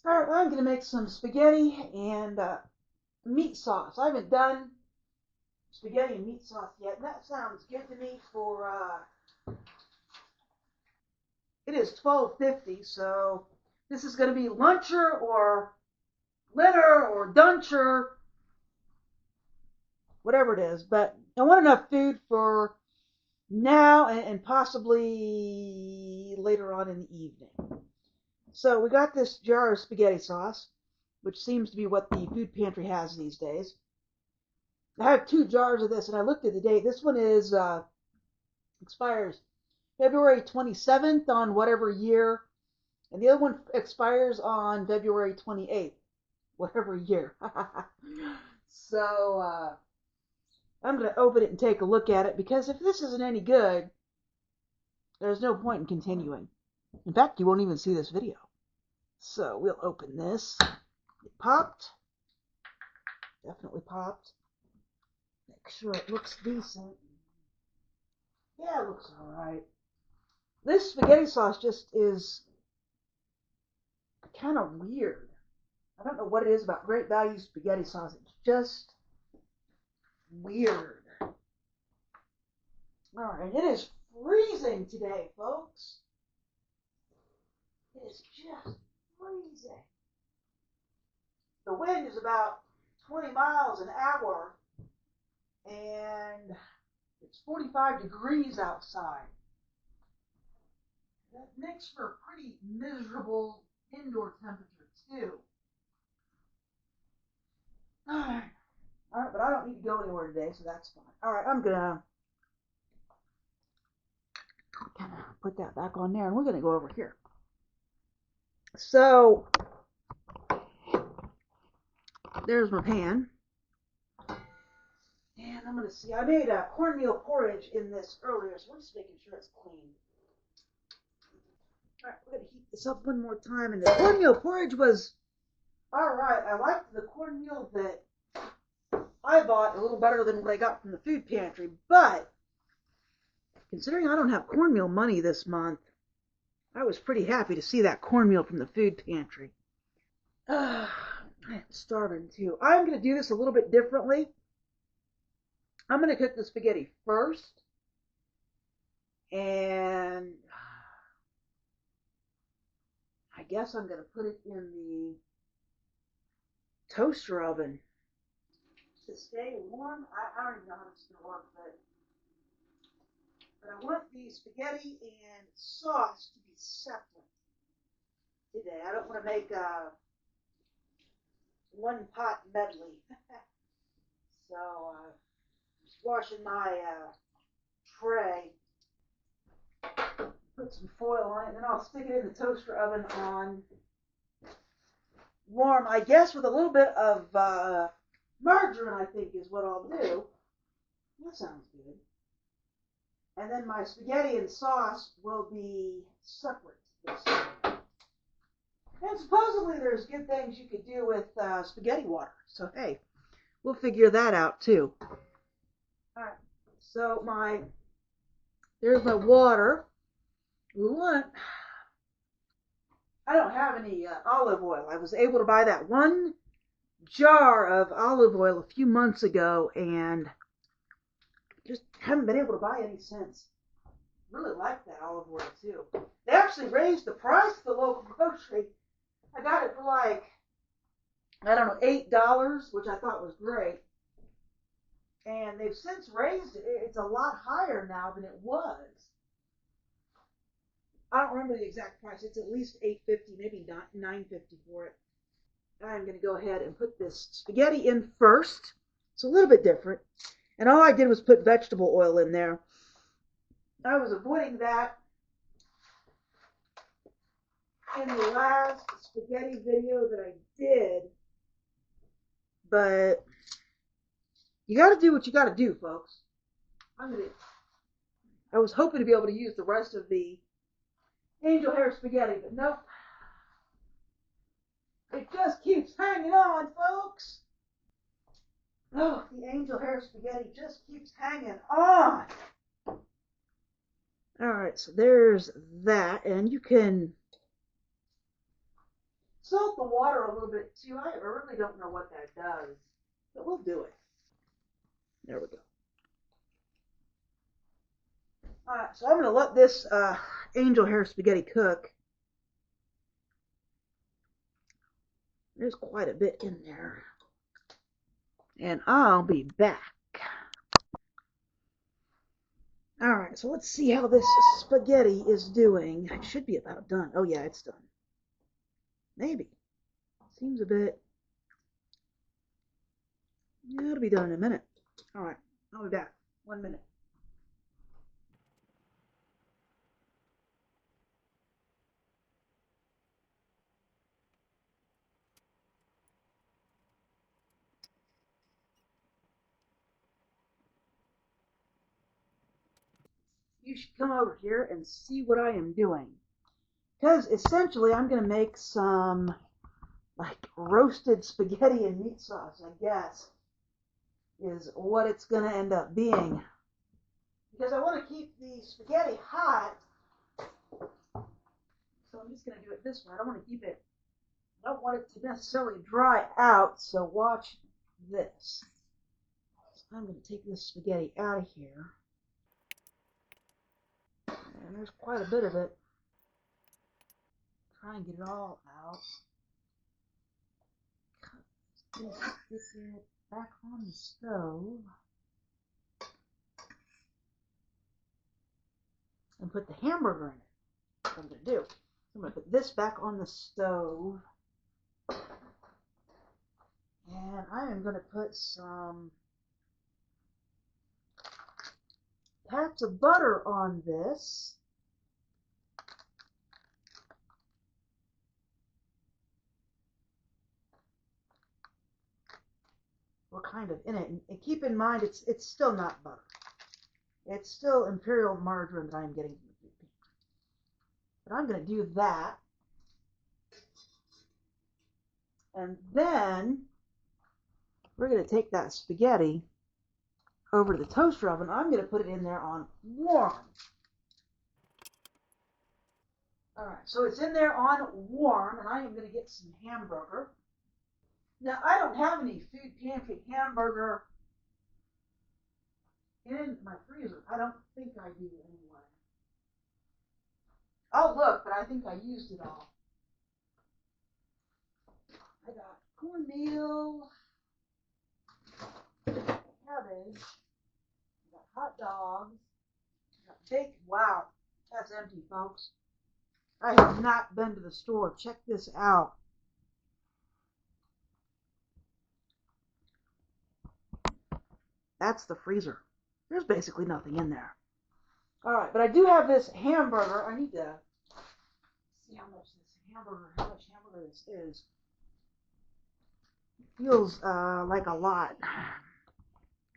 Alright, I'm going to make some spaghetti and meat sauce. I haven't done spaghetti and meat sauce yet, and that sounds good to me for, it is 12:50, so this is going to be luncher or dinner or duncher, whatever it is, but I want enough food for now and possibly later on in the evening. So we got this jar of spaghetti sauce, which seems to be what the food pantry has these days. I have 2 jars of this, and I looked at the date. This one is expires February 27th on whatever year, and the other one expires on February 28th, whatever year. So I'm going to open it and take a look at it, because if this isn't any good, there's no point in continuing. In fact, you won't even see this video. So we'll open this. It popped. Definitely popped. Make sure it looks decent. Yeah, it looks alright. This spaghetti sauce just is kind of weird. I don't know what it is about Great Value spaghetti sauce. It's just weird. Alright, it is freezing today, folks. It is just freezing. The wind is about 20 miles an hour, and it's 45 degrees outside. That makes for a pretty miserable indoor temperature, too. Alright, but I don't need to go anywhere today, so that's fine. Alright, I'm gonna kind of put that back on there, and we're gonna go over here. So, there's my pan. And I'm going to see, I made a cornmeal porridge in this earlier, so we're just making sure it's clean. Alright, we're going to heat this up one more time. And the cornmeal porridge was alright. I liked the cornmeal that I bought a little better than what I got from the food pantry. But, considering I don't have cornmeal money this month, I was pretty happy to see that cornmeal from the food pantry. I am starving too. I'm going to do this a little bit differently. I'm going to cook the spaghetti first, and I guess I'm going to put it in the toaster oven to stay warm. I don't even know how it's going to work, but I want the spaghetti and sauce to be separate today. I don't want to make a one pot medley. So, just washing my tray, put some foil on it, and then I'll stick it in the toaster oven on warm, I guess with a little bit of margarine, I think is what I'll do. That sounds good. And then my spaghetti and sauce will be separate this time. And supposedly there's good things you could do with spaghetti water. So hey, we'll figure that out too. Alright, so there's my water. I don't have any olive oil. I was able to buy that 1 jar of olive oil a few months ago, and just haven't been able to buy any since. Really like that olive oil too. They actually raised the price at the local grocery. I got it for like, I don't know, $8, which I thought was great. And they've since raised it. It's a lot higher now than it was. I don't remember the exact price. It's at least $8.50, maybe $9.50 for it. I'm going to go ahead and put this spaghetti in first. It's a little bit different. And all I did was put vegetable oil in there. I was avoiding that in the last spaghetti video that I did. But you got to do what you got to do, folks. I was hoping to be able to use the rest of the angel hair spaghetti, but nope. It just keeps hanging on, folks. Oh, the angel hair spaghetti just keeps hanging on. Alright, so there's that, and you can salt the water a little bit too. I really don't know what that does, but we'll do it. There we go. All right, so I'm going to let this angel hair spaghetti cook. There's quite a bit in there. And I'll be back. All right, so let's see how this spaghetti is doing. It should be about done. Oh, yeah, it's done. Maybe. Seems a bit. Yeah, it'll be done in a minute. All right, I'll be back. 1 minute. You should come over here and see what I am doing. Because essentially, I'm going to make some like roasted spaghetti and meat sauce, I guess, is what it's going to end up being. Because I want to keep the spaghetti hot, so I'm just going to do it this way. I don't want to keep it, I don't want it to necessarily dry out, so watch this. So I'm going to take this spaghetti out of here. And there's quite a bit of it. Try and get it all out. Just stick it back on the stove. And put the hamburger in it. That's what I'm going to do. I'm going to put this back on the stove. And I am going to put some pats of butter on this. We're kind of in it. And keep in mind, it's still not butter. It's still imperial margarine that I'm getting from the food pantry. But I'm going to do that. And then we're going to take that spaghetti over to the toaster oven. I'm going to put it in there on warm. All right, so it's in there on warm, and I am going to get some hamburger. Now, I don't have any food pantry hamburger in my freezer. I don't think I do anyway. I'll look, but I think I used it all. I got cornmeal, cabbage, I got hot dogs, I got bacon. Wow, that's empty, folks. I have not been to the store. Check this out. That's the freezer. There's basically nothing in there. All right, but I do have this hamburger. I need to see how much hamburger this is. It feels like a lot.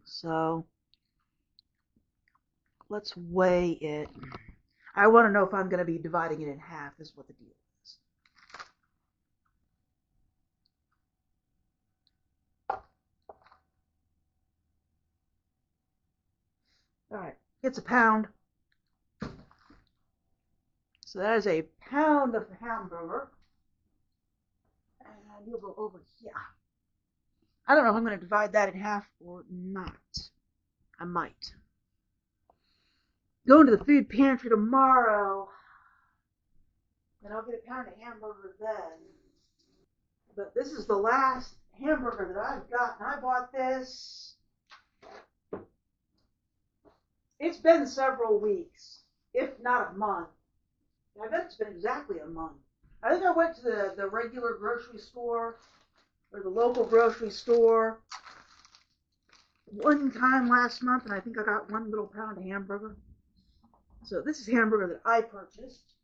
So let's weigh it. I want to know if I'm going to be dividing it in half, is what the deal is. All right, it's a pound. So that is a pound of hamburger. And you'll go over here. I don't know if I'm going to divide that in half or not. I might. Going to the food pantry tomorrow, and I'll get a pound of hamburger then. But this is the last hamburger that I've gotten. I bought this. It's been several weeks, if not a month. I bet it's been exactly a month. I think I went to the regular grocery store or the local grocery store one time last month, and I think I got 1 little pound of hamburger. So this is hamburger that I purchased.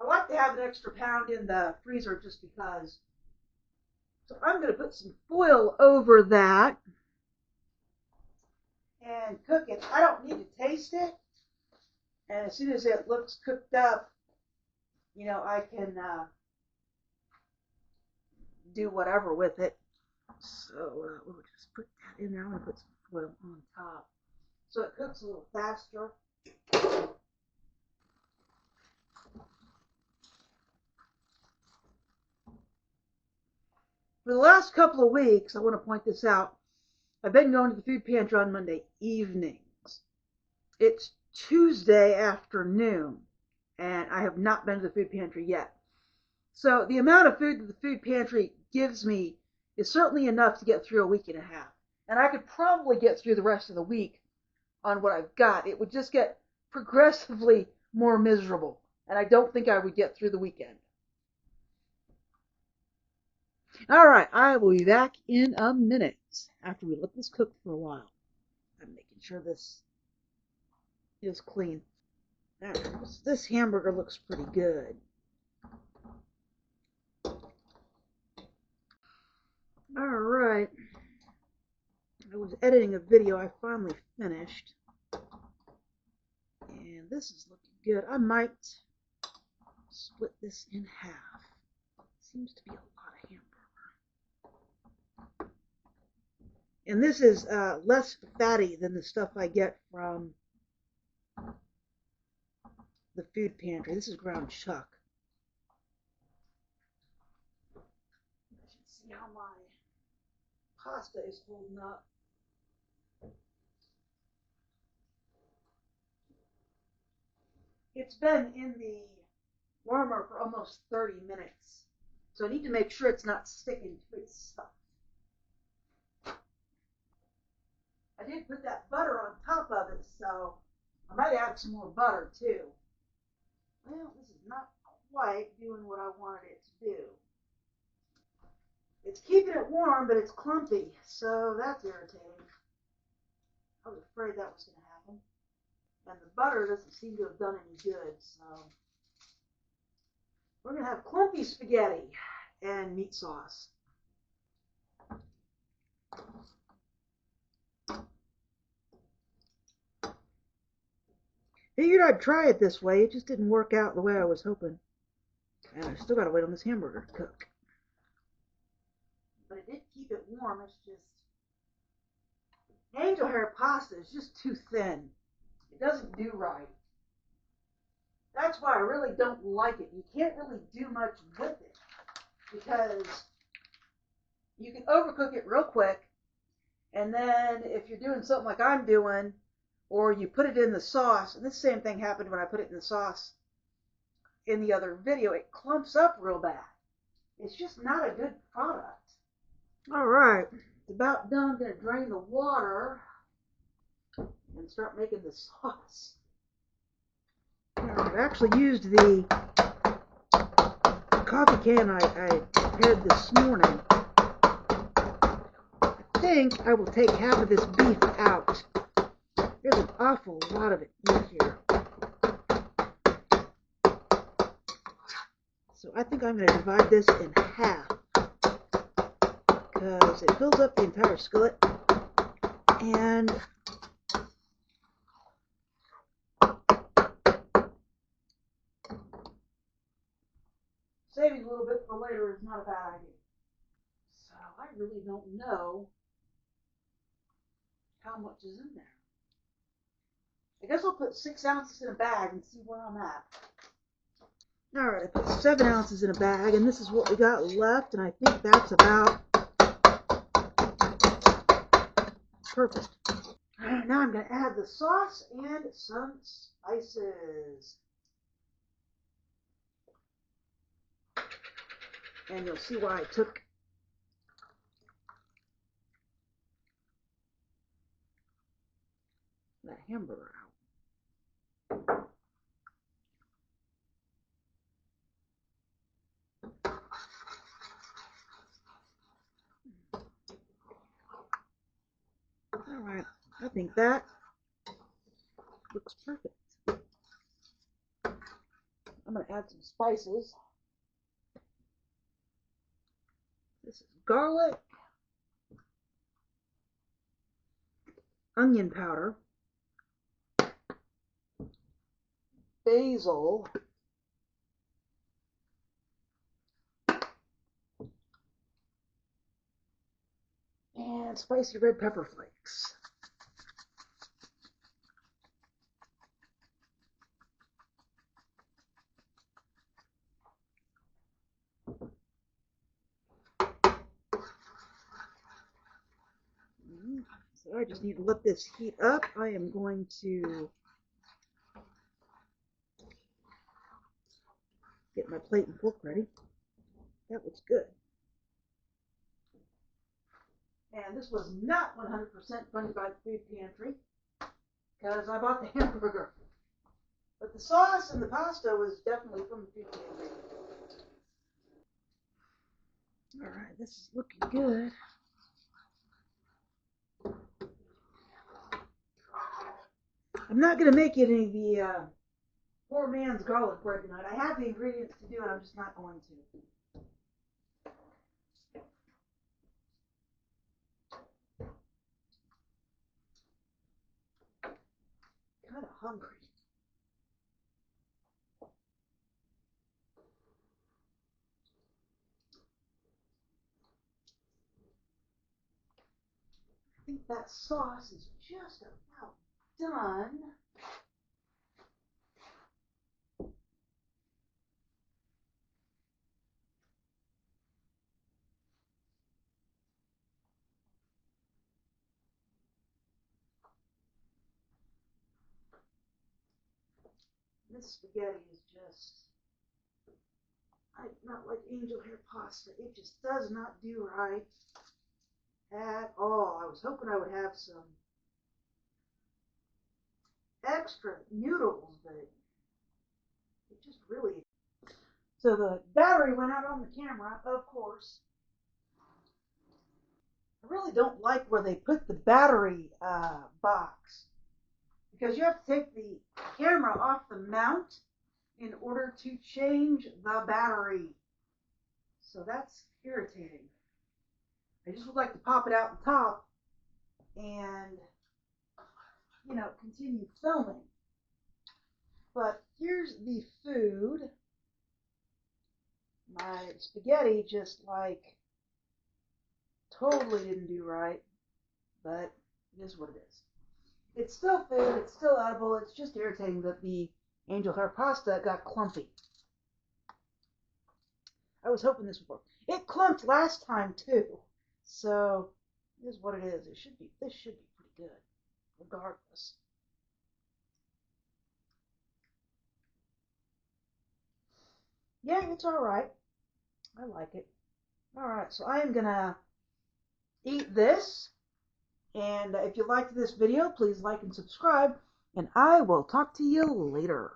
I like to have an extra pound in the freezer just because. So I'm going to put some foil over that and cook it. I don't need to taste it. And as soon as it looks cooked up, you know, I can do whatever with it. So we'll just put that in there. I'm going to put some foil on top so it cooks a little faster. For the last couple of weeks, I want to point this out, I've been going to the food pantry on Monday evenings. It's Tuesday afternoon, and I have not been to the food pantry yet. So the amount of food that the food pantry gives me is certainly enough to get through a week and a half. And I could probably get through the rest of the week on what I've got. It would just get progressively more miserable, and I don't think I would get through the weekend. All right, I will be back in a minute after we let this cook for a while. I'm making sure this is clean. This hamburger looks pretty good. All right. I was editing a video I finally finished. And this is looking good. I might split this in half. Seems to be a lot of hamburger. And this is less fatty than the stuff I get from the food pantry. This is ground chuck. I should see how my pasta is holding up. It's been in the warmer for almost 30 minutes. So I need to make sure it's not sticking to its stuff. I did put that butter on top of it, so I might add some more butter too. Well, this is not quite doing what I wanted it to do. It's keeping it warm, but it's clumpy, so that's irritating. I was afraid that was going to happen. And the butter doesn't seem to have done any good, so we're going to have clumpy spaghetti and meat sauce. Figured I'd try it this way. It just didn't work out the way I was hoping. And I still got to wait on this hamburger to cook. But it did keep it warm. It's just angel hair pasta is just too thin. It doesn't do right. That's why I really don't like it. You can't really do much with it because you can overcook it real quick, and then if you're doing something like I'm doing, or you put it in the sauce, and the same thing happened when I put it in the sauce in the other video, it clumps up real bad. It's just not a good product. All right, it's about done. I'm going to drain the water and start making the sauce. I've actually used the coffee can I prepared this morning. I think I will take half of this beef out. There's an awful lot of it in here. So I think I'm going to divide this in half because it fills up the entire skillet, and saving a little bit for later is not a bad idea. So I really don't know how much is in there. I guess I'll put 6 ounces in a bag and see where I'm at. Alright, I put 7 ounces in a bag, and this is what we got left, and I think that's about perfect. Now I'm going to add the sauce and some spices. And you'll see why I took that hamburger out. Alright, I think that looks perfect. I'm going to add some spices. This is garlic, onion powder, basil, and spicy red pepper flakes. I just need to let this heat up. I am going to get my plate and fork ready. That looks good. And this was not 100% funded by the food pantry because I bought the hamburger. But the sauce and the pasta was definitely from the food pantry. All right, this is looking good. I'm not going to make any of the poor man's garlic bread tonight. I have the ingredients to do it. I'm just not going to. Kind of hungry. I think that sauce is just about done. This spaghetti is just, I not like angel hair pasta. It just does not do right at all. I was hoping I would have some extra noodles, but it just really. So the battery went out on the camera, of course. I really don't like where they put the battery box because you have to take the camera off the mount in order to change the battery. So that's irritating. I just would like to pop it out the top and, continue filming. But here's the food. My spaghetti just totally didn't do right, but it is what it is. It's still food, it's still edible, it's just irritating that the angel hair pasta got clumpy. I was hoping this would work. It clumped last time too, so it is what it is. This should be pretty good, regardless. Yeah, it's alright. I like it. Alright, so I am gonna eat this. And if you liked this video, please like and subscribe. And I will talk to you later.